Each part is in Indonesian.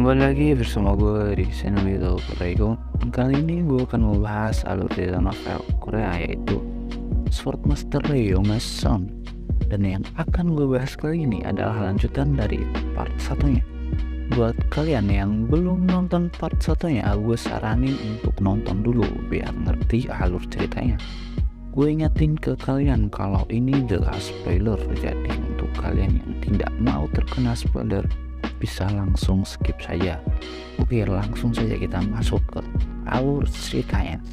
Kembali lagi bersama gue di channel YouTube Rego. Kali ini gue akan membahas alur cerita novel Korea yaitu Swordmaster Ryo-Mason. Dan yang akan gue bahas kali ini adalah lanjutan dari part satunya. Buat kalian yang belum nonton part satunya, gue saranin untuk nonton dulu biar ngerti alur ceritanya. Gue ingetin ke kalian kalau ini jelas spoiler, jadi untuk kalian yang tidak mau terkena spoiler bisa langsung skip saja. Oke, langsung saja kita masuk ke alur ceritanya.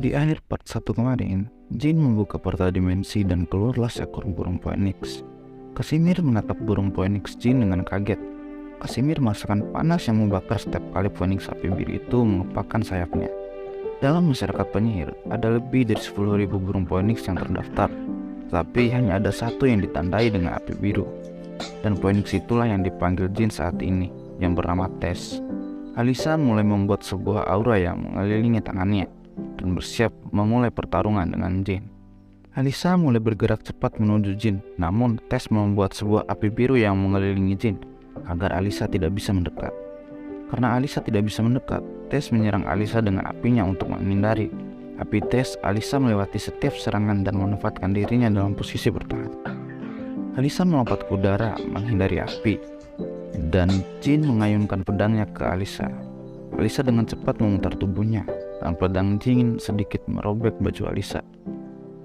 Di akhir part 1 kemarin, Jin membuka portal dimensi dan keluarlah seekor burung phoenix. Casimir menatap burung phoenix Jin dengan kaget. Casimir merasakan panas yang membakar setiap kali phoenix api biru itu mengepakkan sayapnya. Dalam masyarakat penyihir, ada lebih dari 10.000 burung phoenix yang terdaftar, tapi hanya ada satu yang ditandai dengan api biru. Dan phoenix itulah yang dipanggil Jin saat ini, yang bernama Tess. Alisa mulai membuat sebuah aura yang mengelilingi tangannya dan bersiap memulai pertarungan dengan Jin. Alisa mulai bergerak cepat menuju Jin, namun Tess membuat sebuah api biru yang mengelilingi Jin agar Alisa tidak bisa mendekat. Karena Alisa tidak bisa mendekat, Tess menyerang Alisa dengan apinya untuk menghindari api Tess. Alisa melewati setiap serangan dan menempatkan dirinya dalam posisi bertahan. Alisa melompat ke udara menghindari api, dan Jin mengayunkan pedangnya ke Alisa. Alisa dengan cepat memutar tubuhnya, dan pedang Jin sedikit merobek baju Alisa.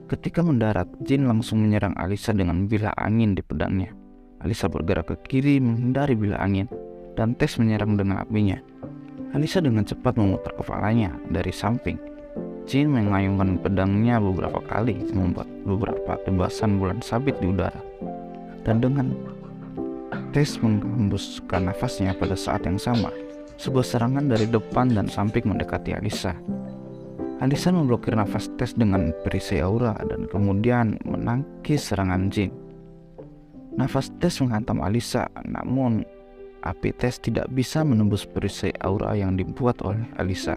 Ketika mendarat, Jin langsung menyerang Alisa dengan bilah angin di pedangnya. Alisa bergerak ke kiri menghindari bilah angin, dan Tess menyerang dengan apinya. Alisa dengan cepat memutar kepalanya dari samping. Jin mengayunkan pedangnya beberapa kali, membuat beberapa tebasan bulan sabit di udara. Dan dengan Tess menghembuskan nafasnya pada saat yang sama, sebuah serangan dari depan dan samping mendekati Alisa. Alisa memblokir nafas Tess dengan perisai aura dan kemudian menangkis serangan Jin. Nafas Tess menghantam Alisa, namun api Tess tidak bisa menembus perisai aura yang dibuat oleh Alisa.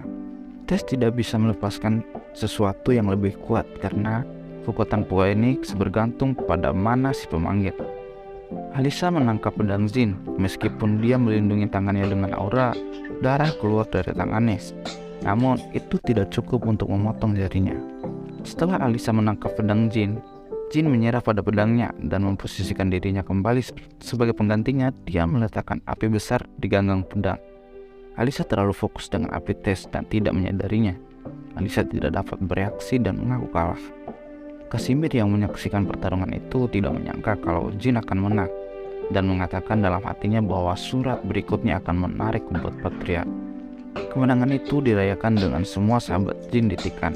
Tess tidak bisa melepaskan sesuatu yang lebih kuat karena kekuatan phoenix bergantung pada mana si pemanggil. Alisa menangkap pedang Jin. Meskipun dia melindungi tangannya dengan aura, darah keluar dari tangannya. Namun itu tidak cukup untuk memotong jarinya. Setelah Alisa menangkap pedang Jin, Jin menyerah pada pedangnya dan memposisikan dirinya kembali sebagai penggantinya. Dia meletakkan api besar di ganggang pedang. Alisa terlalu fokus dengan api Tess dan tidak menyadarinya. Alisa tidak dapat bereaksi dan mengaku kalah. Casimir yang menyaksikan pertarungan itu tidak menyangka kalau Jin akan menang dan mengatakan dalam hatinya bahwa surat berikutnya akan menarik buat patriark. Kemenangan itu dirayakan dengan semua sahabat Jin ditikan.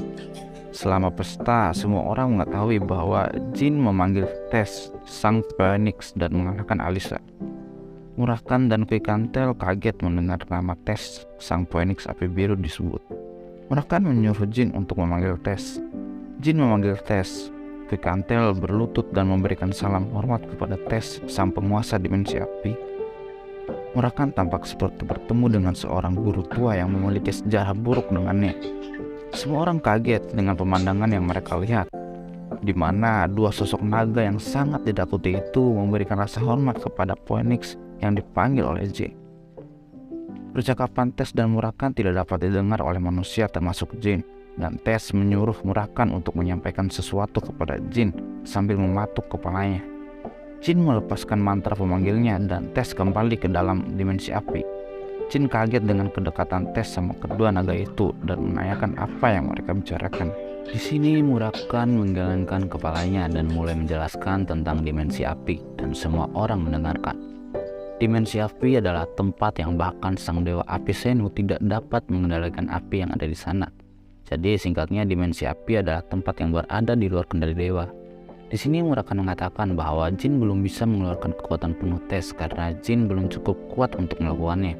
Selama pesta, semua orang mengetahui bahwa Jin memanggil Tess sang phoenix dan mengalahkan Alisa. Murakan dan Kui Kantel kaget mendengar nama Tess sang phoenix api biru disebut. Murakan menyuruh Jin untuk memanggil Tess. Jin memanggil Tess. Kui Kantel berlutut dan memberikan salam hormat kepada Tess sang penguasa dimensi api. Murakan tampak seperti bertemu dengan seorang guru tua yang memiliki sejarah buruk dengannya. Semua orang kaget dengan pemandangan yang mereka lihat, di mana dua sosok naga yang sangat ditakuti itu memberikan rasa hormat kepada phoenix yang dipanggil oleh Jin. Percakapan Tess dan Murakan tidak dapat didengar oleh manusia termasuk Jin, dan Tess menyuruh Murakan untuk menyampaikan sesuatu kepada Jin sambil mematuk kepalanya. Jin melepaskan mantra pemanggilnya dan Tess kembali ke dalam dimensi api. Jin kaget dengan kedekatan Tess sama kedua naga itu dan menanyakan apa yang mereka bicarakan. Di sini Murakan menggelengkan kepalanya dan mulai menjelaskan tentang dimensi api, dan semua orang mendengarkan. Dimensi api adalah tempat yang bahkan sang dewa api Senu tidak dapat mengendalikan api yang ada di sana. Jadi singkatnya, dimensi api adalah tempat yang berada di luar kendali dewa. Di sini Murakan mengatakan bahwa Jin belum bisa mengeluarkan kekuatan penuh Tess karena Jin belum cukup kuat untuk melakukannya.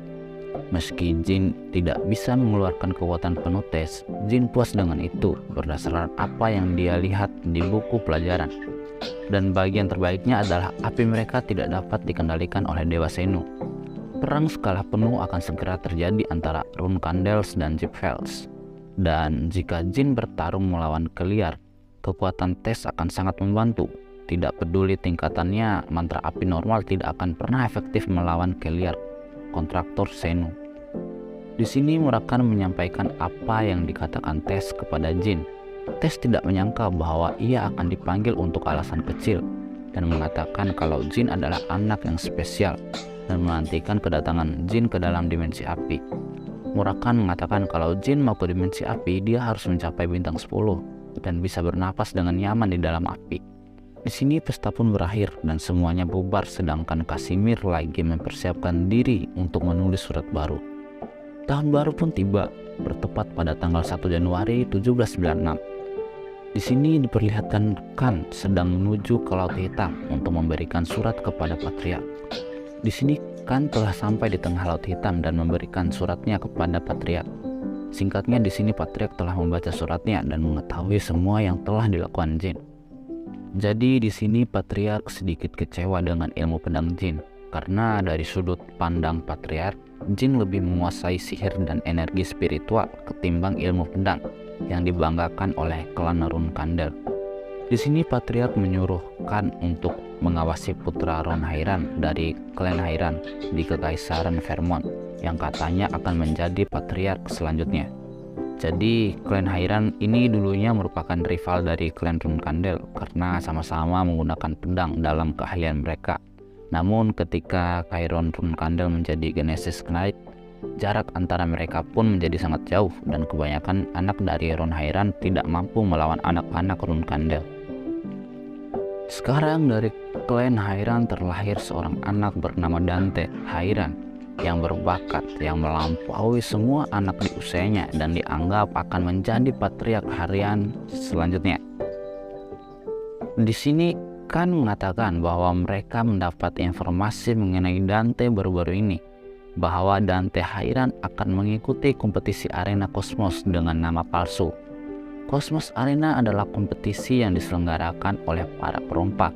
Meski Jin tidak bisa mengeluarkan kekuatan penuh Tess, Jin puas dengan itu berdasarkan apa yang dia lihat di buku pelajaran. Dan bagian terbaiknya adalah api mereka tidak dapat dikendalikan oleh Dewa Senu. Perang skala penuh akan segera terjadi antara Runkandels dan Jipfels. Dan jika Jin bertarung melawan Keliar, kekuatan Tess akan sangat membantu. Tidak peduli tingkatannya, mantra api normal tidak akan pernah efektif melawan Keliar. kontraktor Zenu. Di sini Murakan menyampaikan apa yang dikatakan Tess kepada Jin. Tess tidak menyangka bahwa ia akan dipanggil untuk alasan kecil dan mengatakan kalau Jin adalah anak yang spesial dan menantikan kedatangan Jin ke dalam dimensi api. Murakan mengatakan kalau Jin mau ke dimensi api, dia harus mencapai bintang 10 dan bisa bernapas dengan nyaman di dalam api. Di sini pesta pun berakhir dan semuanya bubar, sedangkan Casimir lagi mempersiapkan diri untuk menulis surat baru. Tahun baru pun tiba, bertepat pada tanggal 1 Januari 1796. Di sini diperlihatkan Khan sedang menuju ke Laut Hitam untuk memberikan surat kepada Patriark. Di sini Khan telah sampai di tengah Laut Hitam dan memberikan suratnya kepada Patriark. Singkatnya, di sini Patriark telah membaca suratnya dan mengetahui semua yang telah dilakukan Jin. Jadi di sini Patriark sedikit kecewa dengan ilmu pedang Jin, karena dari sudut pandang Patriark, Jin lebih menguasai sihir dan energi spiritual ketimbang ilmu pedang yang dibanggakan oleh klan Run Kandel. Di sini Patriark menyuruh Khan untuk mengawasi putra Ron Hairan dari klan Hairan di Kekaisaran Vermont yang katanya akan menjadi Patriark selanjutnya. Jadi klan Hairan ini dulunya merupakan rival dari klan Run Kandel karena sama-sama menggunakan pedang dalam keahlian mereka. Namun ketika Chiron Run Kandel menjadi Genesis Knight, jarak antara mereka pun menjadi sangat jauh dan kebanyakan anak dari Ron Hairan tidak mampu melawan anak-anak Run Kandel. Sekarang dari klan Hairan terlahir seorang anak bernama Dante Hairan yang berbakat, yang melampaui semua anak di usianya dan dianggap akan menjadi Patriark harian selanjutnya. Di sini Khan mengatakan bahwa mereka mendapat informasi mengenai Dante baru-baru ini, bahwa Dante Hairan akan mengikuti kompetisi arena kosmos dengan nama palsu. Kosmos Arena adalah kompetisi yang diselenggarakan oleh para perompak,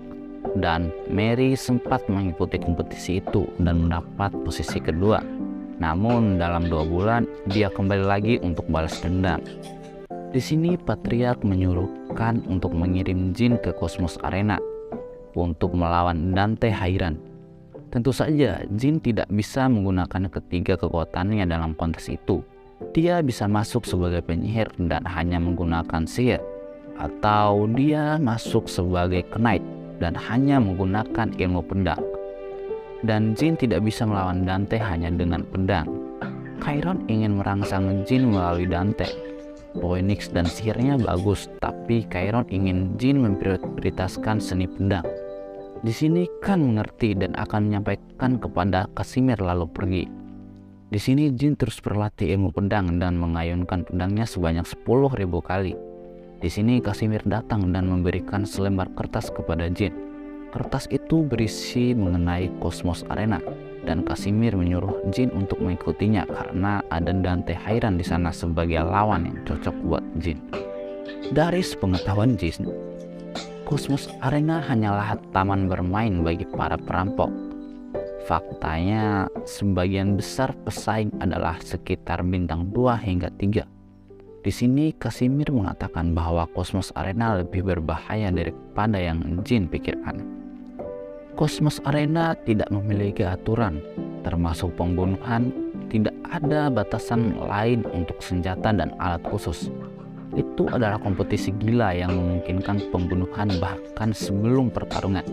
dan Mary sempat mengikuti kompetisi itu dan mendapat posisi kedua. Namun dalam 2 bulan dia kembali lagi untuk balas dendam. Di sini Patriark menyuruh Khan untuk mengirim Jin ke Kosmos Arena untuk melawan Dante Hairan. Tentu saja Jin tidak bisa menggunakan ketiga kekuatannya dalam kontes itu. Dia bisa masuk sebagai penyihir dan hanya menggunakan sihir, atau dia masuk sebagai knight dan hanya menggunakan ilmu pedang. Dan Jin tidak bisa melawan Dante hanya dengan pedang. Chiron ingin merangsang Jin melalui Dante. Phoenix dan sihirnya bagus, tapi Chiron ingin Jin memprioritaskan seni pedang. Di sini Khan mengerti dan akan menyampaikan kepada Casimir lalu pergi. Di sini Jin terus berlatih ilmu pedang dan mengayunkan pedangnya sebanyak 10.000 kali. Di sini Casimir datang dan memberikan selembar kertas kepada Jin. Kertas itu berisi mengenai Kosmos Arena dan Casimir menyuruh Jin untuk mengikutinya karena ada Dante Hairan di sana sebagai lawan yang cocok buat Jin. Dari sepengetahuan Jin, Kosmos Arena hanyalah taman bermain bagi para perampok. Faktanya, sebagian besar pesaing adalah sekitar bintang 2 hingga 3. Di sini Casimir mengatakan bahwa Kosmos Arena lebih berbahaya daripada yang Jin pikirkan. Kosmos Arena tidak memiliki aturan, termasuk pembunuhan. Tidak ada batasan lain untuk senjata dan alat khusus. Itu adalah kompetisi gila yang memungkinkan pembunuhan bahkan sebelum pertarungan.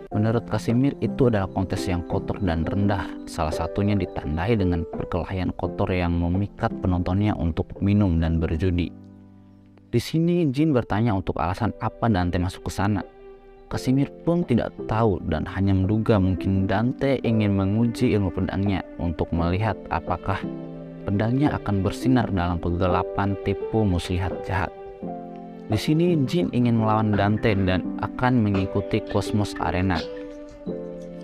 Menurut Casimir, itu adalah kontes yang kotor dan rendah, salah satunya ditandai dengan perkelahian kotor yang memikat penontonnya untuk minum dan berjudi. Di sini Jin bertanya untuk alasan apa Dante masuk ke sana. Casimir pun tidak tahu dan hanya menduga mungkin Dante ingin menguji ilmu pedangnya untuk melihat apakah pedangnya akan bersinar dalam kegelapan tipu muslihat jahat. Di sini Jin ingin melawan Dante dan akan mengikuti Kosmos Arena.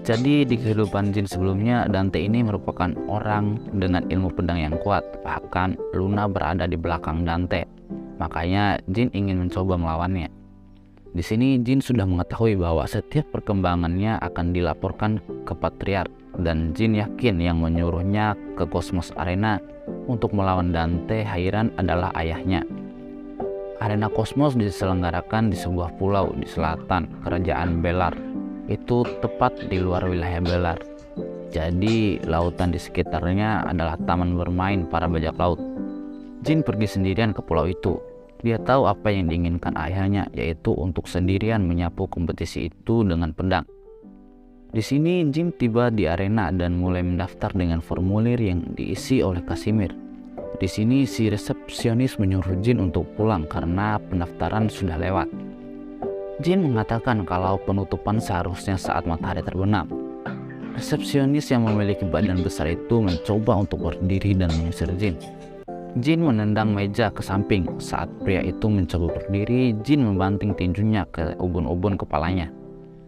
Jadi di kehidupan Jin sebelumnya, Dante ini merupakan orang dengan ilmu pedang yang kuat. Bahkan Luna berada di belakang Dante. Makanya Jin ingin mencoba melawannya. Di sini Jin sudah mengetahui bahwa setiap perkembangannya akan dilaporkan ke Patriark, dan Jin yakin yang menyuruhnya ke Kosmos Arena untuk melawan Dante Hairan adalah ayahnya. Arena Kosmos diselenggarakan di sebuah pulau di selatan kerajaan Belar. Itu tepat di luar wilayah Belar. Jadi lautan di sekitarnya adalah taman bermain para bajak laut. Jin pergi sendirian ke pulau itu. Dia tahu apa yang diinginkan ayahnya, yaitu untuk sendirian menyapu kompetisi itu dengan pedang. Di sini Jin tiba di arena dan mulai mendaftar dengan formulir yang diisi oleh Casimir. Di sini si resepsionis menyuruh Jin untuk pulang karena pendaftaran sudah lewat. Jin mengatakan kalau penutupan seharusnya saat matahari terbenam. Resepsionis yang memiliki badan besar itu mencoba untuk berdiri dan mengusir Jin. Jin menendang meja ke samping. Saat pria itu mencoba berdiri, Jin membanting tinjunya ke ubun-ubun kepalanya.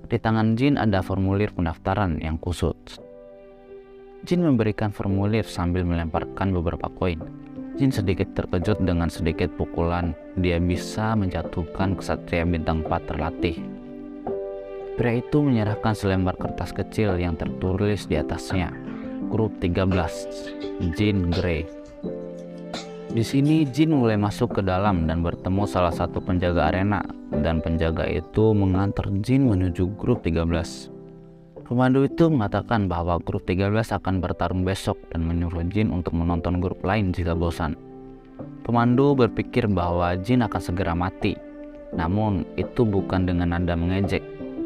Di tangan Jin ada formulir pendaftaran yang kusut. Jin memberikan formulir sambil melemparkan beberapa koin. Jin sedikit terkejut dengan sedikit pukulan. Dia bisa menjatuhkan kesatria bintang 4 terlatih. Pria itu menyerahkan selembar kertas kecil yang tertulis di atasnya, grup 13, Jin Grey. Di sini Jin mulai masuk ke dalam dan bertemu salah satu penjaga arena, dan penjaga itu mengantar Jin menuju grup 13. Pemandu itu mengatakan bahwa grup 13 akan bertarung besok dan menyuruh Jin untuk menonton grup lain jika bosan. Pemandu berpikir bahwa Jin akan segera mati, namun itu bukan dengan nada mengejek.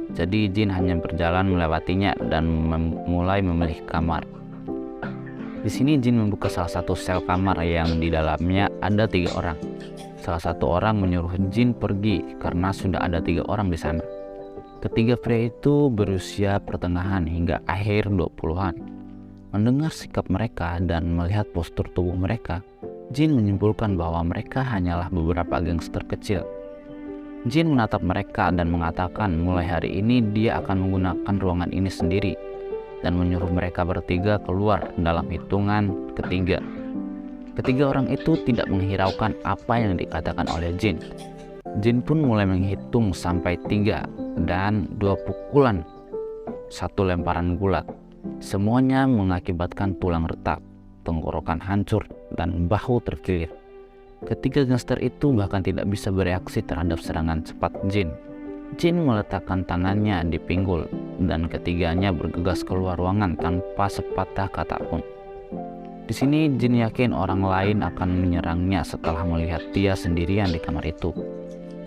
Jadi Jin hanya berjalan melewatinya dan mulai memilih kamar. Di sini Jin membuka salah satu sel kamar yang di dalamnya ada 3 orang. Salah satu orang menyuruh Jin pergi karena sudah ada 3 orang di sana. Ketiga pria itu berusia pertengahan hingga akhir 20-an. Mendengar sikap mereka dan melihat postur tubuh mereka, Jin menyimpulkan bahwa mereka hanyalah beberapa gangster kecil. Jin menatap mereka dan mengatakan mulai hari ini dia akan menggunakan ruangan ini sendiri dan menyuruh mereka bertiga keluar dalam hitungan ketiga. Ketiga orang itu tidak menghiraukan apa yang dikatakan oleh Jin. Jin pun mulai menghitung sampai 3 dan 2 pukulan, 1 lemparan gulat. Semuanya mengakibatkan tulang retak, tenggorokan hancur, dan bahu terkilir. Ketiga gangster itu bahkan tidak bisa bereaksi terhadap serangan cepat Jin. Jin meletakkan tangannya di pinggul dan ketiganya bergegas keluar ruangan tanpa sepatah kata pun. Di sini Jin yakin orang lain akan menyerangnya setelah melihat dia sendirian di kamar itu.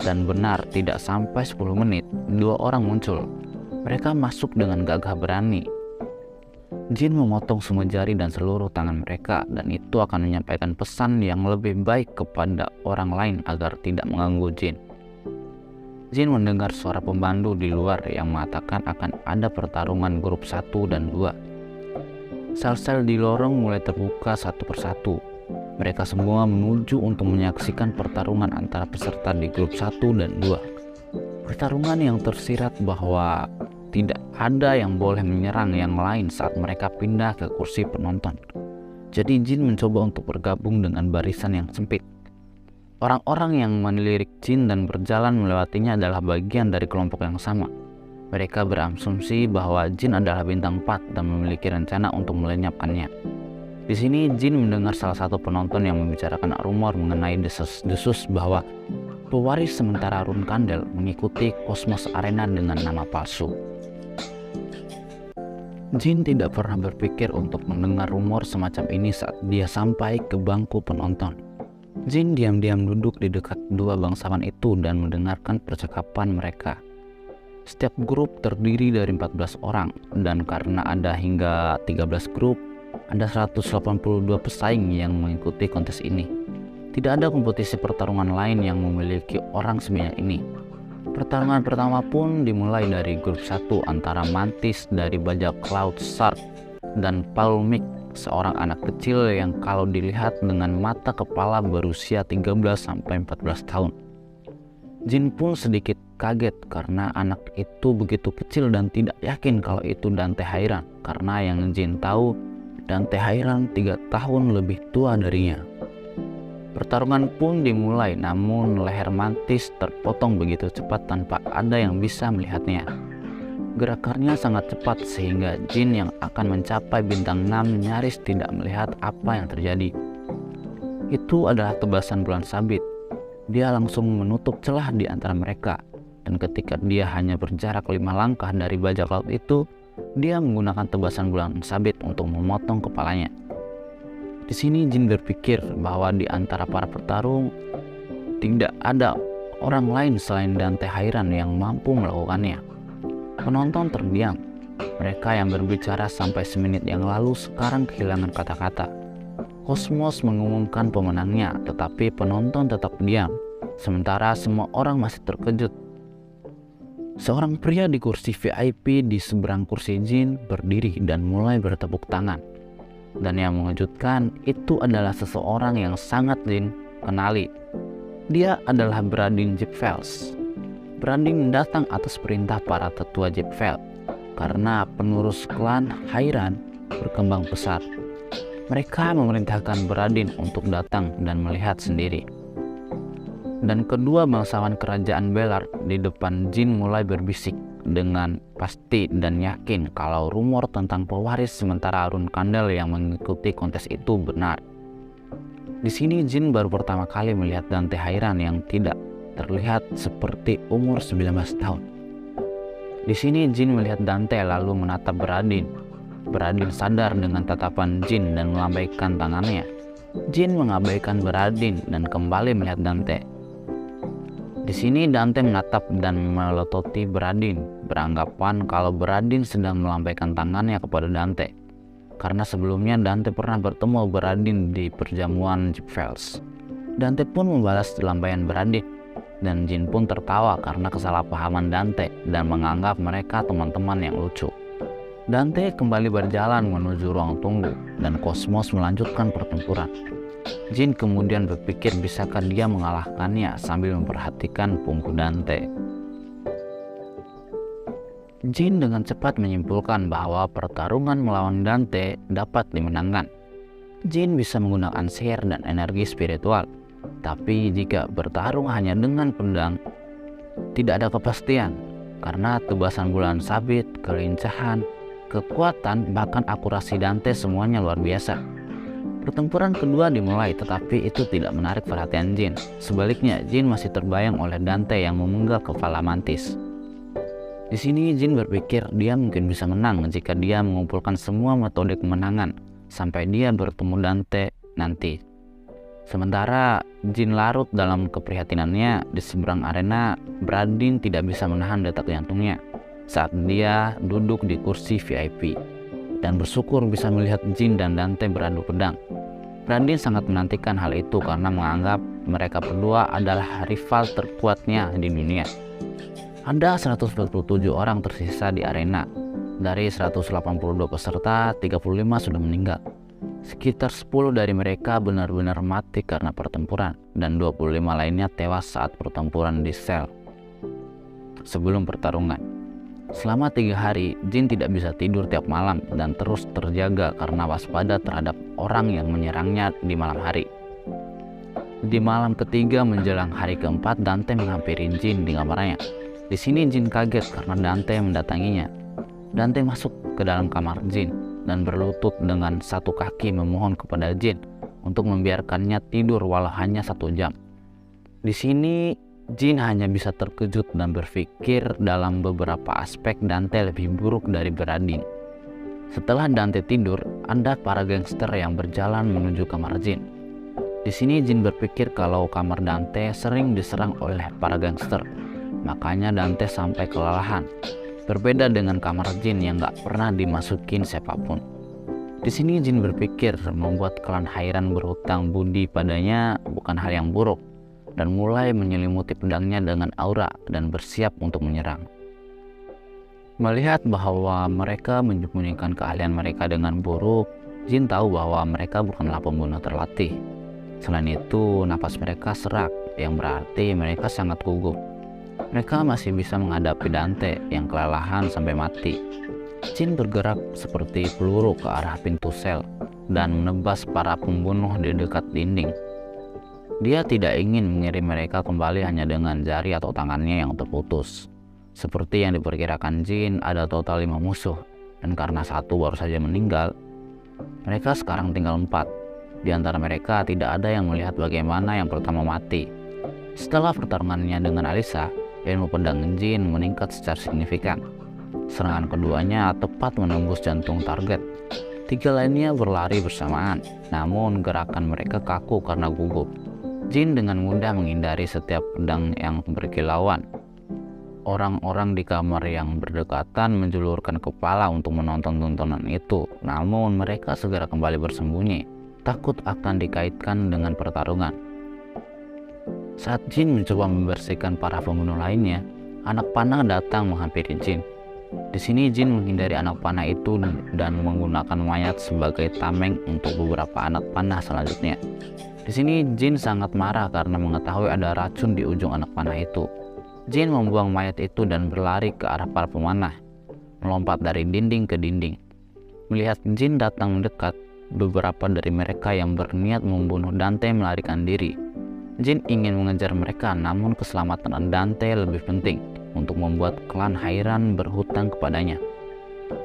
Dan benar, tidak sampai 10 menit, 2 orang muncul. Mereka masuk dengan gagah berani. Jin memotong semua jari dan seluruh tangan mereka, dan itu akan menyampaikan pesan yang lebih baik kepada orang lain agar tidak mengganggu Jin. Jin mendengar suara pemandu di luar yang mengatakan akan ada pertarungan grup 1 dan 2. Sel-sel di lorong mulai terbuka satu persatu. Mereka semua menuju untuk menyaksikan pertarungan antara peserta di grup 1 dan 2. Pertarungan yang tersirat bahwa tidak ada yang boleh menyerang yang lain saat mereka pindah ke kursi penonton. Jadi Jin mencoba untuk bergabung dengan barisan yang sempit. Orang-orang yang melirik Jin dan berjalan melewatinya adalah bagian dari kelompok yang sama. Mereka berasumsi bahwa Jin adalah bintang 4 dan memiliki rencana untuk melenyapkannya. Di sini Jin mendengar salah satu penonton yang membicarakan rumor mengenai desas-desus bahwa pewaris sementara Run Kandel mengikuti Cosmos Arena dengan nama palsu. Jin tidak pernah berpikir untuk mendengar rumor semacam ini saat dia sampai ke bangku penonton. Jin diam-diam duduk di dekat 2 bangsawan itu dan mendengarkan percakapan mereka. Setiap grup terdiri dari 14 orang, dan karena ada hingga 13 grup, ada 182 pesaing yang mengikuti kontes ini. Tidak ada kompetisi pertarungan lain yang memiliki orang sebanyak ini. Pertarungan pertama pun dimulai dari grup 1 antara Mantis dari bajak laut Shark dan Palmik, seorang anak kecil yang kalau dilihat dengan mata kepala berusia 13-14 tahun. Jin pun sedikit kaget karena anak itu begitu kecil dan tidak yakin kalau itu Dante Hairan, karena yang Jin tahu Dante Hairan 3 tahun lebih tua darinya. Pertarungan pun dimulai, namun leher Mantis terpotong begitu cepat tanpa ada yang bisa melihatnya. Gerakannya sangat cepat sehingga Jin yang akan mencapai bintang 6 nyaris tidak melihat apa yang terjadi. Itu adalah tebasan bulan sabit. Dia langsung menutup celah di antara mereka, dan ketika dia hanya berjarak 5 langkah dari bajak laut itu, Dia menggunakan tebasan bulan sabit untuk memotong kepalanya. Di sini Jin berpikir bahwa di antara para petarung tidak ada orang lain selain Dante Hairan yang mampu melakukannya. Penonton terdiam. Mereka yang berbicara sampai semenit yang lalu sekarang kehilangan kata-kata. Cosmos mengumumkan pemenangnya, tetapi penonton tetap diam. Sementara semua orang masih terkejut. Seorang pria di kursi VIP di seberang kursi Jin berdiri dan mulai bertepuk tangan. Dan yang mengejutkan itu adalah seseorang yang sangat Jin kenali. Dia adalah Bradin Jeepfels. Bradin datang atas perintah para tetua Jeepfels karena penerus klan Hairan berkembang pesat. Mereka memerintahkan Bradin untuk datang dan melihat sendiri. Dan kedua bangsawan kerajaan Bellard di depan Jin mulai berbisik dengan pasti dan yakin kalau rumor tentang pewaris sementara Arun Kandel yang mengikuti kontes itu benar. Di sini Jin baru pertama kali melihat Dante Hairan yang tidak terlihat seperti umur 19 tahun. Di sini Jin melihat Dante lalu menatap Bradin. Bradin sadar dengan tatapan Jin dan melambaikan tangannya. Jin mengabaikan Bradin dan kembali melihat Dante. Di sini Dante menatap dan memelototi Bradin, beranggapan kalau Bradin sedang melambaikan tangannya kepada Dante. Karena sebelumnya Dante pernah bertemu Bradin di perjamuan Jeepfels. Dante pun membalas lambaian Bradin, dan Jin pun tertawa karena kesalahpahaman Dante dan menganggap mereka teman-teman yang lucu. Dante kembali berjalan menuju ruang tunggu, dan Cosmos melanjutkan pertempuran. Jin kemudian berpikir bisakah dia mengalahkannya sambil memperhatikan punggung Dante. Jin dengan cepat menyimpulkan bahwa pertarungan melawan Dante dapat dimenangkan. Jin bisa menggunakan sihir dan energi spiritual, tapi jika bertarung hanya dengan pedang, tidak ada kepastian karena tebasan bulan sabit, kelincahan, kekuatan, bahkan akurasi Dante semuanya luar biasa. Pertempuran kedua dimulai, tetapi itu tidak menarik perhatian Jin. Sebaliknya, Jin masih terbayang oleh Dante yang memenggal kepala mantis. Di sini Jin berpikir dia mungkin bisa menang jika dia mengumpulkan semua metode kemenangan sampai dia bertemu Dante nanti. Sementara Jin larut dalam keprihatinannya, di seberang arena Bradin tidak bisa menahan detak jantungnya saat dia duduk di kursi VIP dan bersyukur bisa melihat Jin dan Dante beradu pedang. Bradin sangat menantikan hal itu karena menganggap mereka berdua adalah rival terkuatnya di dunia. Ada 147 orang tersisa di arena. Dari 182 peserta, 35 sudah meninggal. Sekitar 10 dari mereka benar-benar mati karena pertempuran, dan 25 lainnya tewas saat pertempuran di sel sebelum pertarungan. Selama 3 hari, Jin tidak bisa tidur tiap malam dan terus terjaga karena waspada terhadap orang yang menyerangnya di malam hari. Di malam ketiga menjelang hari keempat, Dante menghampiri Jin di kamarnya. Di sini Jin kaget karena Dante mendatanginya. Dante masuk ke dalam kamar Jin dan berlutut dengan satu kaki memohon kepada Jin untuk membiarkannya tidur walau hanya 1 jam. Di sini Jin hanya bisa terkejut dan berpikir dalam beberapa aspek Dante lebih buruk dari Bradin. Setelah Dante tidur, ada para gangster yang berjalan menuju kamar Jin. Di sini Jin berpikir kalau kamar Dante sering diserang oleh para gangster, makanya Dante sampai kelelahan. Berbeda dengan kamar Jin yang gak pernah dimasukin siapapun. Di sini Jin berpikir membuat klan Hairan berhutang budi padanya bukan hal yang buruk, dan mulai menyelimuti pedangnya dengan aura dan bersiap untuk menyerang. Melihat bahwa mereka menyembunyikan keahlian mereka dengan buruk, Jin tahu bahwa mereka bukanlah pembunuh terlatih. Selain itu, napas mereka serak, yang berarti mereka sangat gugup. Mereka masih bisa menghadapi Dante yang kelelahan sampai mati. Jin bergerak seperti peluru ke arah pintu sel dan menebas para pembunuh di dekat dinding. Dia tidak ingin mengirim mereka kembali hanya dengan jari atau tangannya yang terputus. Seperti yang diperkirakan Jin, ada total 5 musuh, dan karena 1 baru saja meninggal, mereka sekarang tinggal 4. Di antara mereka tidak ada yang melihat bagaimana yang pertama mati. Setelah pertarungannya dengan Alisa, ilmu pedang Jin meningkat secara signifikan. Serangan keduanya tepat menembus jantung target. 3 lainnya berlari bersamaan, namun gerakan mereka kaku karena gugup. Jin dengan mudah menghindari setiap pedang yang berkilauan. Orang-orang di kamar yang berdekatan menjulurkan kepala untuk menonton tontonan itu, namun mereka segera kembali bersembunyi, takut akan dikaitkan dengan pertarungan. Saat Jin mencoba membersihkan para pembunuh lainnya, anak panah datang menghampiri Jin. Di sini Jin menghindari anak panah itu dan menggunakan mayat sebagai tameng untuk beberapa anak panah selanjutnya. Di sini Jin sangat marah karena mengetahui ada racun di ujung anak panah itu. Jin membuang mayat itu dan berlari ke arah para pemanah, melompat dari dinding ke dinding. Melihat Jin datang mendekat, beberapa dari mereka yang berniat membunuh Dante melarikan diri. Jin ingin mengejar mereka, namun keselamatan Dante lebih penting untuk membuat klan Hairan berhutang kepadanya.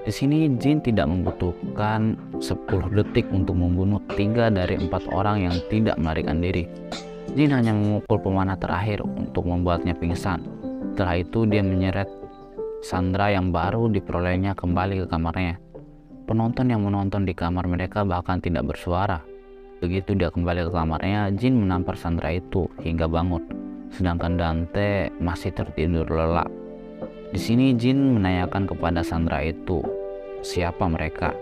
Di sini Jin tidak membutuhkan 10 detik untuk membunuh 3 dari 4 orang yang tidak melarikan diri. Jin hanya memukul pemanah terakhir untuk membuatnya pingsan. Setelah itu dia menyeret Sandra yang baru diperolehnya kembali ke kamarnya. Penonton yang menonton di kamar mereka bahkan tidak bersuara. Begitu dia kembali ke kamarnya, Jin menampar Sandra itu hingga bangun, sedangkan Dante masih tertidur lelap. Di sini Jin menanyakan kepada Sandra itu siapa mereka.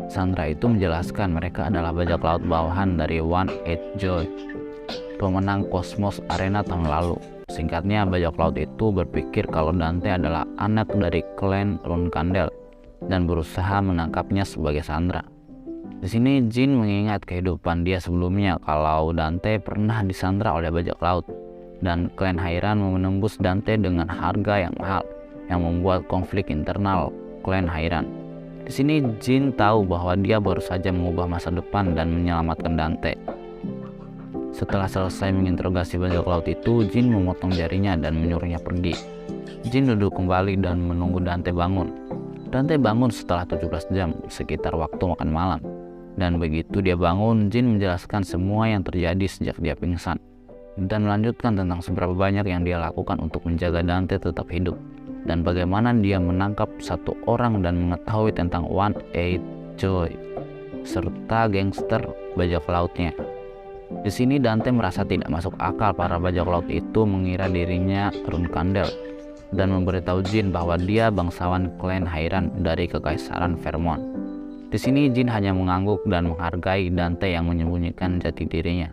Sandra itu menjelaskan mereka adalah bajak laut bawahan dari One Eight Joy, pemenang Cosmos Arena tahun lalu. Singkatnya, bajak laut itu berpikir kalau Dante adalah anak dari klan Runkandel dan berusaha menangkapnya sebagai Sandra. Di sini Jin mengingat kehidupan dia sebelumnya kalau Dante pernah disandra oleh bajak laut dan klan Hairan menembus Dante dengan harga yang mahal yang membuat konflik internal klan Hairan. Di sini Jin tahu bahwa dia baru saja mengubah masa depan dan menyelamatkan Dante. Setelah selesai menginterogasi bajak laut itu, Jin memotong jarinya dan menyuruhnya pergi. Jin duduk kembali dan menunggu Dante bangun. Dante bangun setelah 17 jam, sekitar waktu makan malam. Dan begitu dia bangun, Jin menjelaskan semua yang terjadi sejak dia pingsan dan melanjutkan tentang seberapa banyak yang dia lakukan untuk menjaga Dante tetap hidup dan bagaimana dia menangkap 1 orang dan mengetahui tentang One Eight Joy serta gangster bajak lautnya. Di sini Dante merasa tidak masuk akal para bajak laut itu mengira dirinya Runkandel dan memberitahu Jin bahwa dia bangsawan klan Hairan dari Kekaisaran Vermont. Di sini Jin hanya mengangguk dan menghargai Dante yang menyembunyikan jati dirinya.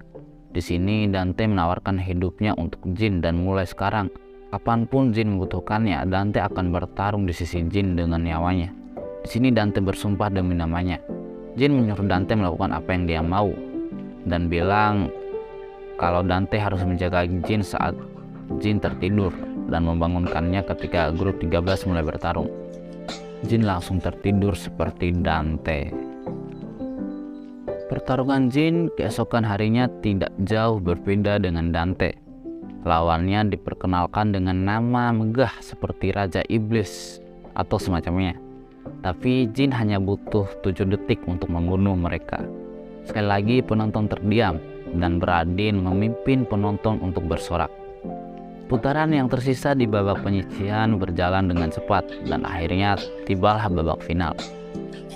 Di sini Dante menawarkan hidupnya untuk Jin dan mulai sekarang, kapanpun Jin membutuhkannya, Dante akan bertarung di sisi Jin dengan nyawanya. Di sini Dante bersumpah demi namanya. Jin menyuruh Dante melakukan apa yang dia mau dan bilang kalau Dante harus menjaga Jin saat Jin tertidur dan membangunkannya ketika grup 13 mulai bertarung. Jin langsung tertidur seperti Dante. Pertarungan Jin keesokan harinya tidak jauh berbeda dengan Dante. Lawannya diperkenalkan dengan nama megah seperti Raja Iblis atau semacamnya. Tapi Jin hanya butuh 7 detik untuk membunuh mereka. Sekali lagi penonton terdiam dan Bradin memimpin penonton untuk bersorak. Putaran yang tersisa di babak penyisihan berjalan dengan cepat dan akhirnya tibalah babak final.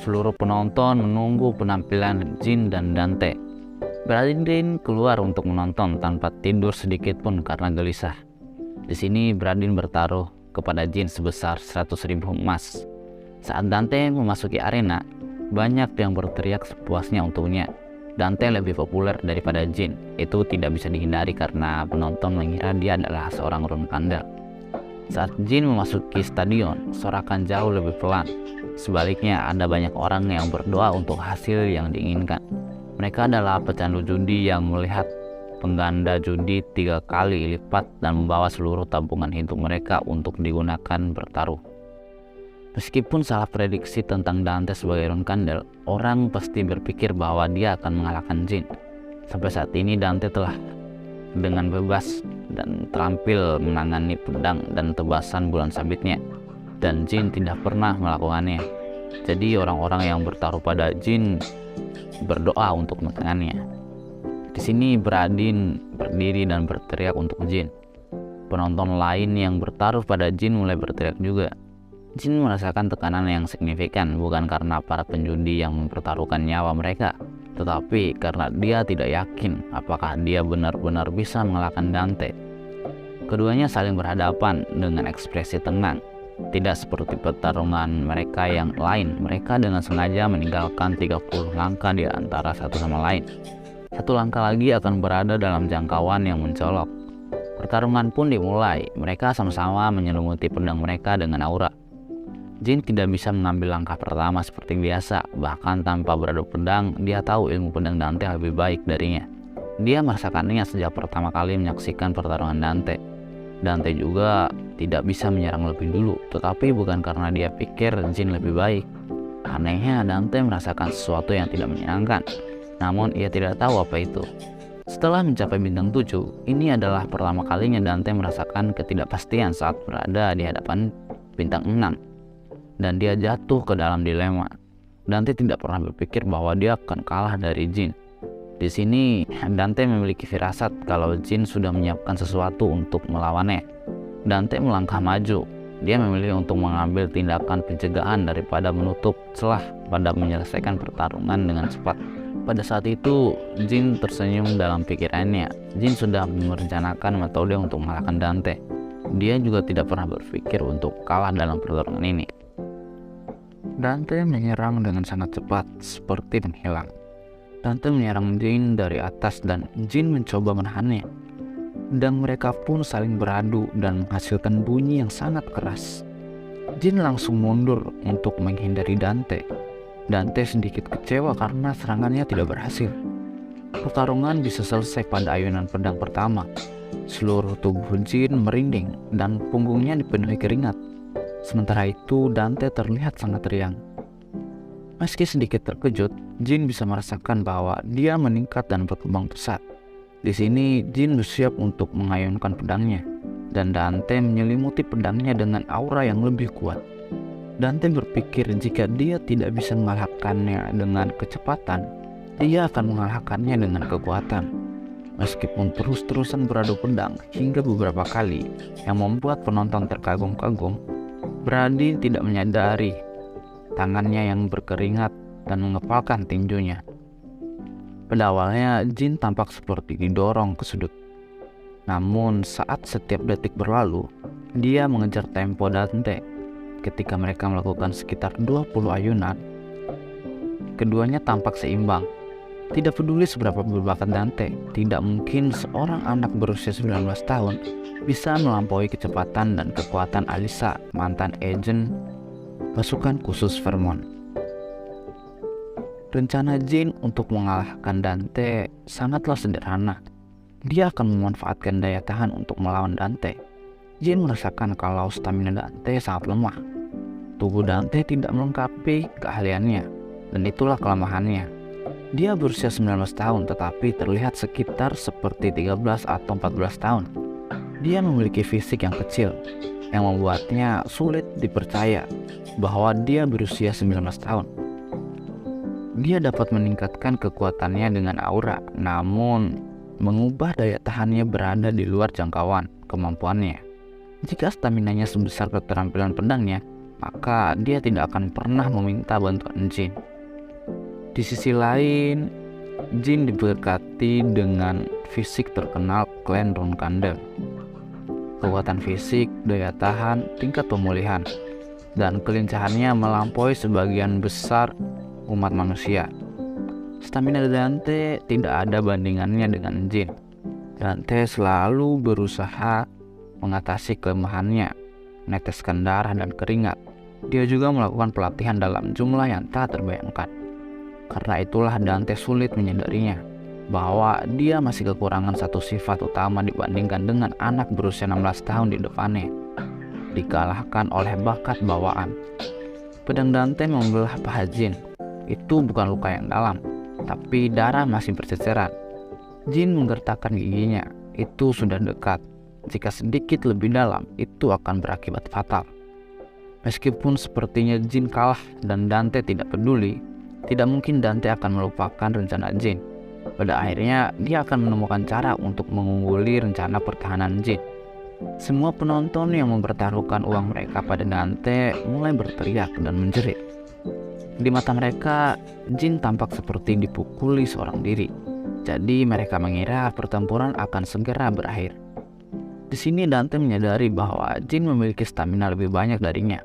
Seluruh penonton menunggu penampilan Jin dan Dante. Bradin keluar untuk menonton tanpa tidur sedikit pun karena gelisah. Di sini Bradin bertaruh kepada Jin sebesar 100.000 emas. Saat Dante memasuki arena, banyak yang berteriak sepuasnya untuknya. Dante lebih populer daripada Jin. Itu tidak bisa dihindari karena penonton mengira dia adalah seorang Runkandel. Saat Jin memasuki stadion, sorakan jauh lebih pelan. Sebaliknya, ada banyak orang yang berdoa untuk hasil yang diinginkan. Mereka adalah pecandu judi yang melihat pengganda judi 3 kali lipat dan membawa seluruh tabungan hidup mereka untuk digunakan bertaruh. Meskipun salah prediksi tentang Dante sebagai Runkandel, orang pasti berpikir bahwa dia akan mengalahkan Jin. Sampai saat ini Dante telah dengan bebas dan terampil menangani pedang dan tebasan bulan sabitnya, dan Jin tidak pernah melakukannya. Jadi orang-orang yang bertaruh pada Jin berdoa untuk menangani. Di sini Bradin berdiri dan berteriak untuk Jin. Penonton lain yang bertaruh pada Jin mulai berteriak juga. Jin merasakan tekanan yang signifikan bukan karena para penjudi yang mempertaruhkan nyawa mereka, tetapi karena dia tidak yakin apakah dia benar-benar bisa mengalahkan Dante. Keduanya saling berhadapan dengan ekspresi tenang. Tidak seperti pertarungan mereka yang lain, mereka dengan sengaja meninggalkan 30 langkah di antara satu sama lain. Satu langkah lagi akan berada dalam jangkauan yang mencolok. Pertarungan pun dimulai, mereka sama-sama menyelimuti pedang mereka dengan aura. Jin tidak bisa mengambil langkah pertama seperti biasa, bahkan tanpa beradu pedang, dia tahu ilmu pedang Dante lebih baik darinya. Dia merasakannya sejak pertama kali menyaksikan pertarungan Dante. Dante juga tidak bisa menyerang lebih dulu, tetapi bukan karena dia pikir Jin lebih baik. Anehnya, Dante merasakan sesuatu yang tidak menyenangkan, namun ia tidak tahu apa itu. Setelah mencapai bintang 7, ini adalah pertama kalinya Dante merasakan ketidakpastian saat berada di hadapan bintang 6, dan dia jatuh ke dalam dilema. Dante tidak pernah berpikir bahwa dia akan kalah dari Jin. Di sini, Dante memiliki firasat kalau Jin sudah menyiapkan sesuatu untuk melawannya. Dante melangkah maju. Dia memilih untuk mengambil tindakan pencegahan daripada menutup celah pada menyelesaikan pertarungan dengan cepat. Pada saat itu, Jin tersenyum dalam pikirannya. Jin sudah merencanakan metode untuk mengalahkan Dante. Dia juga tidak pernah berpikir untuk kalah dalam pertarungan ini. Dante menyerang dengan sangat cepat, seperti menghilang. Dante menyerang Jin dari atas dan Jin mencoba menahannya. Dan mereka pun saling beradu dan menghasilkan bunyi yang sangat keras. Jin langsung mundur untuk menghindari Dante. Dante sedikit kecewa karena serangannya tidak berhasil. Pertarungan bisa selesai pada ayunan pedang pertama. Seluruh tubuh Jin merinding dan punggungnya dipenuhi keringat. Sementara itu Dante terlihat sangat riang. Meski sedikit terkejut, Jin bisa merasakan bahwa dia meningkat dan berkembang pesat. Di sini, Jin bersiap untuk mengayunkan pedangnya, dan Dante menyelimuti pedangnya dengan aura yang lebih kuat. Dante berpikir jika dia tidak bisa mengalahkannya dengan kecepatan, dia akan mengalahkannya dengan kekuatan. Meskipun terus-terusan beradu pedang hingga beberapa kali, yang membuat penonton terkagum-kagum, Brady tidak menyadari tangannya yang berkeringat dan mengepalkan tinjunya. Pada awalnya, Jin tampak seperti didorong ke sudut. Namun, saat setiap detik berlalu, dia mengejar tempo Dante. Ketika mereka melakukan sekitar 20 ayunan, keduanya tampak seimbang. Tidak peduli seberapa berbakat Dante, tidak mungkin seorang anak berusia 19 tahun bisa melampaui kecepatan dan kekuatan Alisa, mantan agen pasukan khusus Vermont. Rencana Jin untuk mengalahkan Dante sangatlah sederhana. Dia akan memanfaatkan daya tahan untuk melawan Dante. Jin merasakan kalau stamina Dante sangat lemah. Tubuh Dante tidak melengkapi keahliannya, dan itulah kelemahannya. Dia berusia 19 tahun tetapi terlihat sekitar seperti 13 atau 14 tahun. Dia memiliki fisik yang kecil, yang membuatnya sulit dipercaya bahwa dia berusia 19 tahun. Dia dapat meningkatkan kekuatannya dengan aura, namun mengubah daya tahannya berada di luar jangkauan kemampuannya. Jika staminanya sebesar keterampilan pedangnya, maka dia tidak akan pernah meminta bantuan Jin. Di sisi lain, Jin diberkati dengan fisik terkenal klan Ronkandel. Kekuatan fisik, daya tahan, tingkat pemulihan, dan kelincahannya melampaui sebagian besar umat manusia. Stamina Dante tidak ada bandingannya dengan Jin. Dante selalu berusaha mengatasi kelemahannya, meneteskan darah dan keringat. Dia juga melakukan pelatihan dalam jumlah yang tak terbayangkan. Karena itulah Dante sulit menyadarinya bahwa dia masih kekurangan satu sifat utama dibandingkan dengan anak berusia 16 tahun di depannya. Dikalahkan oleh bakat bawaan. Pedang Dante membelah paha Jin. Itu bukan luka yang dalam, tapi darah masih berceceran. Jin menggertakkan giginya. Itu sudah dekat. Jika sedikit lebih dalam, itu akan berakibat fatal. Meskipun sepertinya Jin kalah dan Dante tidak peduli, tidak mungkin Dante akan melupakan rencana Jin. Pada akhirnya, dia akan menemukan cara untuk mengungguli rencana pertahanan Jin. Semua penonton yang mempertaruhkan uang mereka pada Dante mulai berteriak dan menjerit. Di mata mereka, Jin tampak seperti dipukuli seorang diri. Jadi mereka mengira pertempuran akan segera berakhir. Di sini Dante menyadari bahwa Jin memiliki stamina lebih banyak darinya.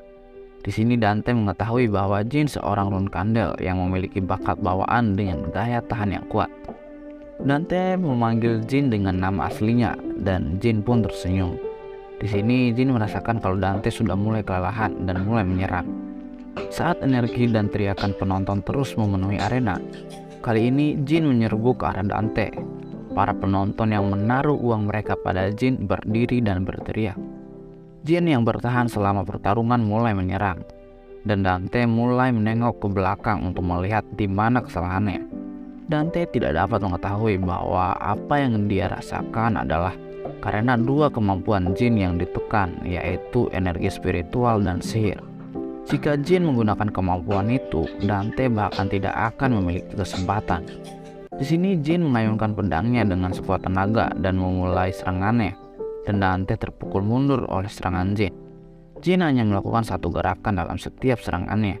Di sini Dante mengetahui bahwa Jin seorang rune kandel yang memiliki bakat bawaan dengan daya tahan yang kuat. Dante memanggil Jin dengan nama aslinya dan Jin pun tersenyum. Di sini Jin merasakan kalau Dante sudah mulai kelelahan dan mulai menyerang. Saat energi dan teriakan penonton terus memenuhi arena, kali ini Jin menyerbu ke arah Dante. Para penonton yang menaruh uang mereka pada Jin berdiri dan berteriak. Jin yang bertahan selama pertarungan mulai menyerang, dan Dante mulai menengok ke belakang untuk melihat di mana kesalahannya. Dante tidak dapat mengetahui bahwa apa yang dia rasakan adalah karena dua kemampuan Jin yang ditekan, yaitu energi spiritual dan sihir. Jika Jin menggunakan kemampuan itu, Dante bahkan tidak akan memiliki kesempatan. Di sini Jin mengayunkan pedangnya dengan sekuat tenaga dan memulai serangannya, dan Dante terpukul mundur oleh serangan Jin. Jin hanya melakukan satu gerakan dalam setiap serangannya.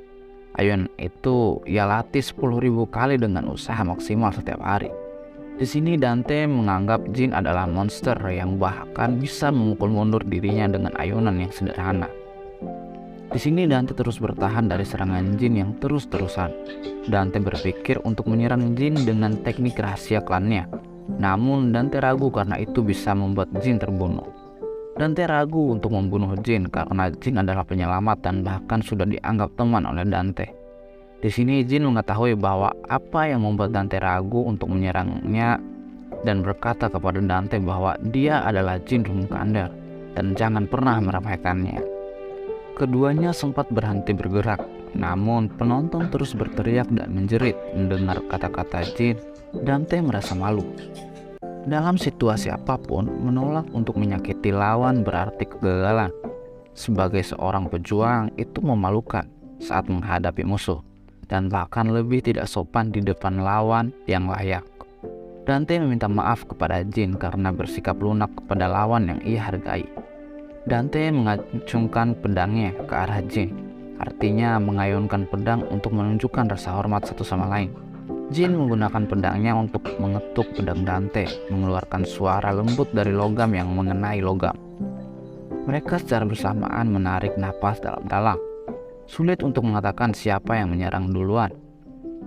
Ayunan itu ia latih 10.000 kali dengan usaha maksimal setiap hari. Di sini Dante menganggap Jin adalah monster yang bahkan bisa memukul mundur dirinya dengan ayunan yang sederhana. Di sini Dante terus bertahan dari serangan Jin yang terus-terusan. Dante berpikir untuk menyerang Jin dengan teknik rahasia klannya. Namun Dante ragu karena itu bisa membuat Jin terbunuh. Dante ragu untuk membunuh Jin karena Jin adalah penyelamat dan bahkan sudah dianggap teman oleh Dante. Di sini Jin mengetahui bahwa apa yang membuat Dante ragu untuk menyerangnya dan berkata kepada Dante bahwa dia adalah Jin rune kandel dan jangan pernah meremehkannya. Keduanya sempat berhenti bergerak, namun penonton terus berteriak dan menjerit mendengar kata-kata Jin. Dante merasa malu. Dalam situasi apapun, menolak untuk menyakiti lawan berarti kegagalan. Sebagai seorang pejuang, itu memalukan saat menghadapi musuh, dan bahkan lebih tidak sopan di depan lawan yang layak. Dante meminta maaf kepada Jin karena bersikap lunak kepada lawan yang ia hargai. Dante mengacungkan pedangnya ke arah Jin, artinya mengayunkan pedang untuk menunjukkan rasa hormat satu sama lain. Jin menggunakan pedangnya untuk mengetuk pedang Dante, mengeluarkan suara lembut dari logam yang mengenai logam. Mereka secara bersamaan menarik napas dalam-dalam. Sulit untuk mengatakan siapa yang menyerang duluan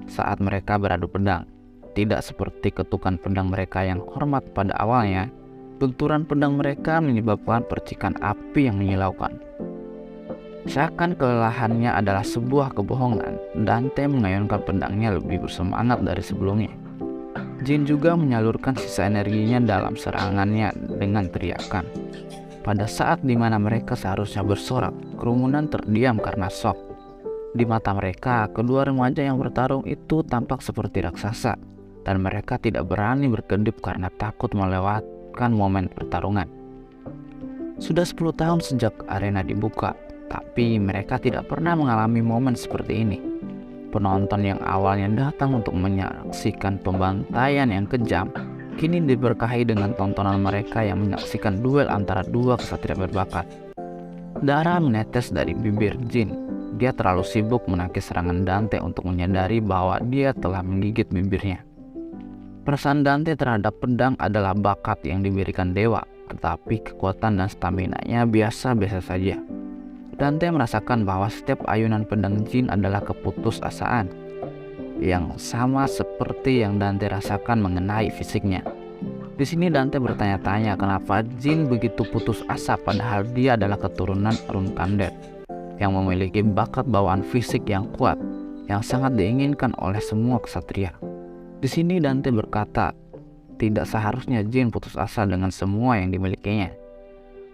saat mereka beradu pedang. Tidak seperti ketukan pedang mereka yang hormat pada awalnya, benturan pedang mereka menyebabkan percikan api yang menyilaukan. Seakan kelelahannya adalah sebuah kebohongan, Dante mengayunkan pedangnya lebih bersemangat dari sebelumnya. Jin juga menyalurkan sisa energinya dalam serangannya dengan teriakan. Pada saat dimana mereka seharusnya bersorak, kerumunan terdiam karena shock. Di mata mereka, kedua remaja yang bertarung itu tampak seperti raksasa, dan mereka tidak berani berkedip karena takut melewatkan momen pertarungan. Sudah 10 tahun sejak arena dibuka, tapi mereka tidak pernah mengalami momen seperti ini. Penonton yang awalnya datang untuk menyaksikan pembantaian yang kejam, kini diberkahi dengan tontonan mereka yang menyaksikan duel antara dua kesatria berbakat. Darah menetes dari bibir Jin. Dia terlalu sibuk menangkis serangan Dante untuk menyadari bahwa dia telah menggigit bibirnya. Perasaan Dante terhadap pedang adalah bakat yang diberikan dewa, tetapi kekuatan dan stamina-nya biasa-biasa saja. Dante merasakan bahwa setiap ayunan pedang Jin adalah keputusasaan, yang sama seperti yang Dante rasakan mengenai fisiknya. Di sini Dante bertanya-tanya kenapa Jin begitu putus asa padahal dia adalah keturunan rune kandel yang memiliki bakat bawaan fisik yang kuat, yang sangat diinginkan oleh semua ksatria. Di sini Dante berkata, tidak seharusnya Jin putus asa dengan semua yang dimilikinya.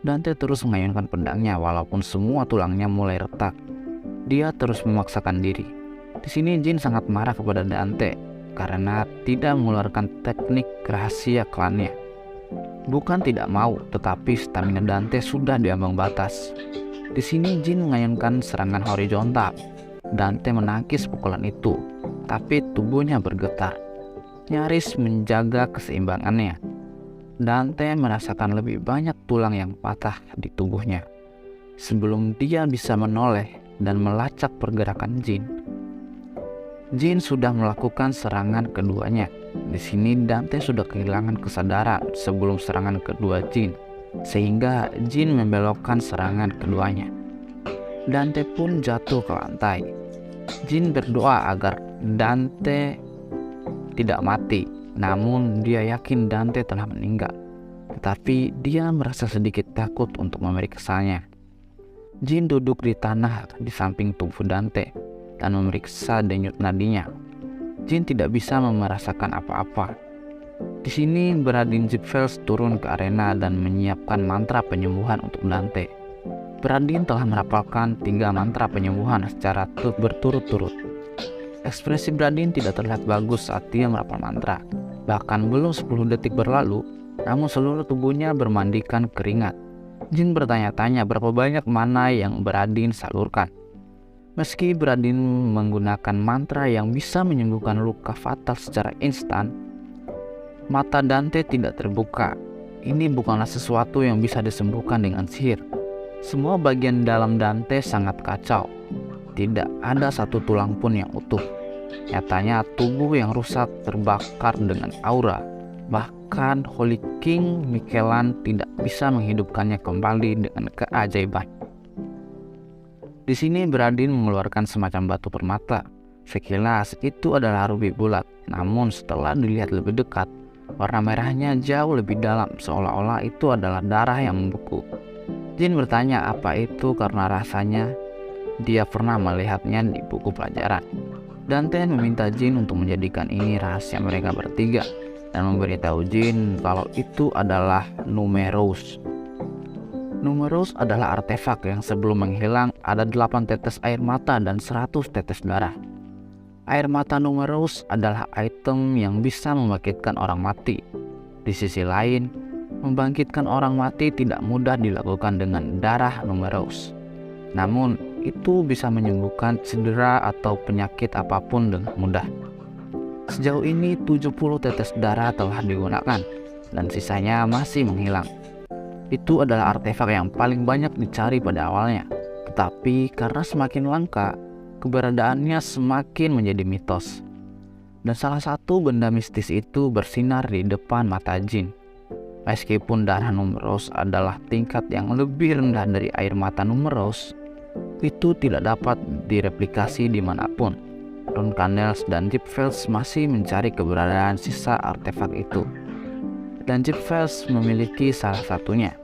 Dante terus mengayunkan pedangnya walaupun semua tulangnya mulai retak. Dia terus memaksakan diri. Di sini Jin sangat marah kepada Dante karena tidak mengeluarkan teknik rahasia klannya. Bukan tidak mau, tetapi stamina Dante sudah diambang batas. Di sini Jin mengayunkan serangan horizontal. Dante menangkis pukulan itu, tapi tubuhnya bergetar, nyaris menjaga keseimbangannya. Dante merasakan lebih banyak tulang yang patah di tubuhnya. Sebelum dia bisa menoleh dan melacak pergerakan Jin, Jin sudah melakukan serangan keduanya. Di sini Dante sudah kehilangan kesadaran sebelum serangan kedua Jin, sehingga Jin membelokkan serangan keduanya. Dante pun jatuh ke lantai. Jin berdoa agar Dante tidak mati, namun dia yakin Dante telah meninggal. Tetapi dia merasa sedikit takut untuk memeriksanya. Jin duduk di tanah di samping tubuh Dante dan memeriksa denyut nadinya. Jin tidak bisa merasakan apa-apa. Di sini Bradin Ziegfeld turun ke arena dan menyiapkan mantra penyembuhan untuk Dante. Bradin telah merapalkan 3 mantra penyembuhan secara berturut-turut. Ekspresi Bradin tidak terlihat bagus saat dia merapal mantra. Bahkan belum 10 detik berlalu, namun seluruh tubuhnya bermandikan keringat. Jin bertanya-tanya berapa banyak mana yang Bradin salurkan. Meski Bradin menggunakan mantra yang bisa menyembuhkan luka fatal secara instan, mata Dante tidak terbuka. Ini bukanlah sesuatu yang bisa disembuhkan dengan sihir. Semua bagian dalam Dante sangat kacau. Tidak ada satu tulang pun yang utuh. Nyatanya tubuh yang rusak terbakar dengan aura. Bahkan Holy King Michelan tidak bisa menghidupkannya kembali dengan keajaiban. Di sini Bradin mengeluarkan semacam batu permata. Sekilas itu adalah rubi bulat, namun setelah dilihat lebih dekat, warna merahnya jauh lebih dalam, seolah-olah itu adalah darah yang membeku. Jin bertanya apa itu karena rasanya dia pernah melihatnya di buku pelajaran. Dante meminta Jin untuk menjadikan ini rahasia mereka bertiga dan memberitahu Jin kalau itu adalah Numerous. Numerous adalah artefak yang sebelum menghilang ada 8 tetes air mata dan 100 tetes darah. Air mata Numerous adalah item yang bisa membangkitkan orang mati. Di sisi lain, membangkitkan orang mati tidak mudah dilakukan dengan darah Numerous. Namun, itu bisa menyembuhkan cedera atau penyakit apapun dengan mudah. Sejauh ini 70 tetes darah telah digunakan dan sisanya masih menghilang. Itu adalah artefak yang paling banyak dicari pada awalnya, tetapi karena semakin langka, keberadaannya semakin menjadi mitos. Dan salah satu benda mistis itu bersinar di depan mata Jin. Meskipun darah Numerous adalah tingkat yang lebih rendah dari air mata Numerous, itu tidak dapat direplikasi dimanapun. Ron Canels dan Ziegfeld masih mencari keberadaan sisa artefak itu. Dan Ziegfeld memiliki salah satunya.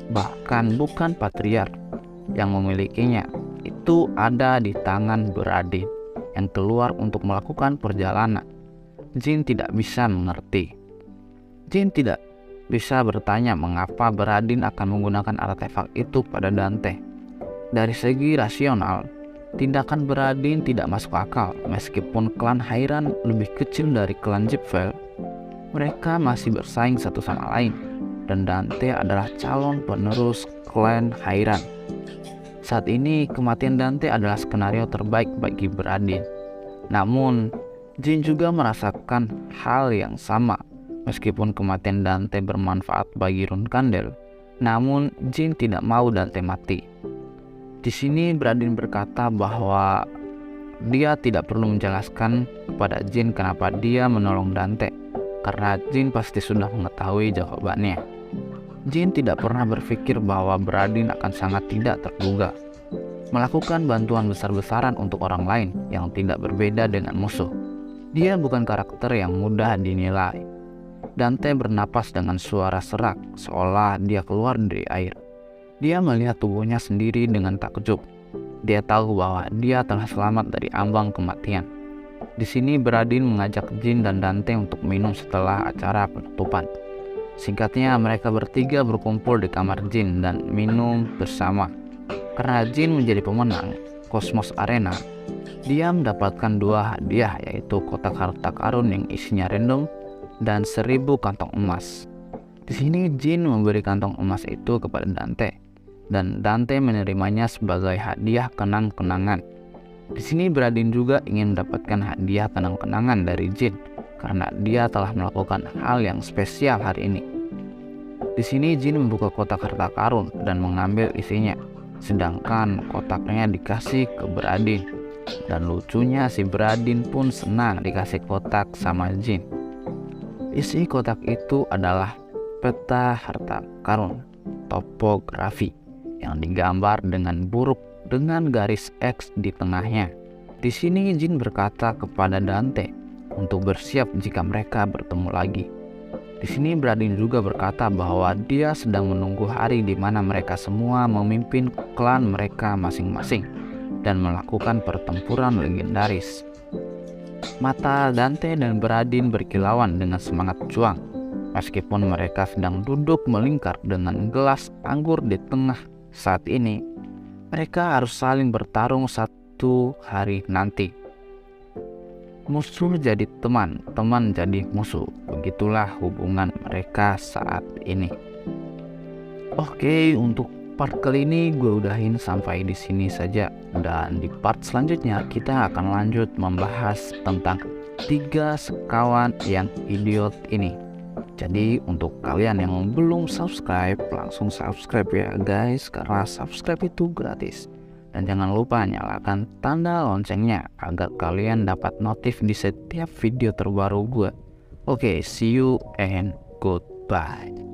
Bahkan bukan Patriarch yang memilikinya. Itu ada di tangan Bradin yang keluar untuk melakukan perjalanan. Jin tidak bisa mengerti. Jin tidak bisa bertanya mengapa Bradin akan menggunakan artefak itu pada Dante. Dari segi rasional, tindakan Bradin tidak masuk akal. Meskipun klan Hairan lebih kecil dari klan Ziegfeld, mereka masih bersaing satu sama lain, dan Dante adalah calon penerus klan Hairan. Saat ini kematian Dante adalah skenario terbaik bagi Bradin. Namun, Jin juga merasakan hal yang sama. Meskipun kematian Dante bermanfaat bagi Run Kandel, namun Jin tidak mau Dante mati. Di sini Bradin berkata bahwa dia tidak perlu menjelaskan kepada Jin kenapa dia menolong Dante, karena Jin pasti sudah mengetahui jawabannya. Jin tidak pernah berpikir bahwa Bradin akan sangat tidak terduga melakukan bantuan besar-besaran untuk orang lain yang tidak berbeda dengan musuh. Dia bukan karakter yang mudah dinilai. Dante bernapas dengan suara serak, seolah dia keluar dari air. Dia melihat tubuhnya sendiri dengan takjub. Dia tahu bahwa dia telah selamat dari ambang kematian. Di sini Bradin mengajak Jin dan Dante untuk minum setelah acara penutupan. Singkatnya, mereka bertiga berkumpul di kamar Jin dan minum bersama. Karena Jin menjadi pemenang Cosmos Arena, dia mendapatkan 2 hadiah, yaitu kotak harta karun yang isinya random dan 1000 kantong emas. Di sini Jin memberi kantong emas itu kepada Dante, dan Dante menerimanya sebagai hadiah kenang-kenangan. Di sini Bradin juga ingin mendapatkan hadiah kenang-kenangan dari Jin karena dia telah melakukan hal yang spesial hari ini. Di sini Jin membuka kotak harta karun dan mengambil isinya, sedangkan kotaknya dikasih ke Bradin. Dan lucunya si Bradin pun senang dikasih kotak sama Jin. Isi kotak itu adalah peta harta karun topografi yang digambar dengan buruk dengan garis X di tengahnya. Di sini Jin berkata kepada Dante untuk bersiap jika mereka bertemu lagi. Di sini Bradin juga berkata bahwa dia sedang menunggu hari di mana mereka semua memimpin klan mereka masing-masing dan melakukan pertempuran legendaris. Mata Dante dan Bradin berkilauan dengan semangat juang, meskipun mereka sedang duduk melingkar dengan gelas anggur di tengah saat ini. Mereka harus saling bertarung satu hari nanti. Musuh jadi teman, teman jadi musuh. Begitulah hubungan mereka saat ini. Oke, untuk part kali ini gue udahin sampai di sini saja. Dan di part selanjutnya kita akan lanjut membahas tentang 3 sekawan yang idiot ini. Jadi untuk kalian yang belum subscribe, langsung subscribe ya guys, karena subscribe itu gratis. Dan jangan lupa nyalakan tanda loncengnya agar kalian dapat notif di setiap video terbaru gue. Oke, see you and goodbye.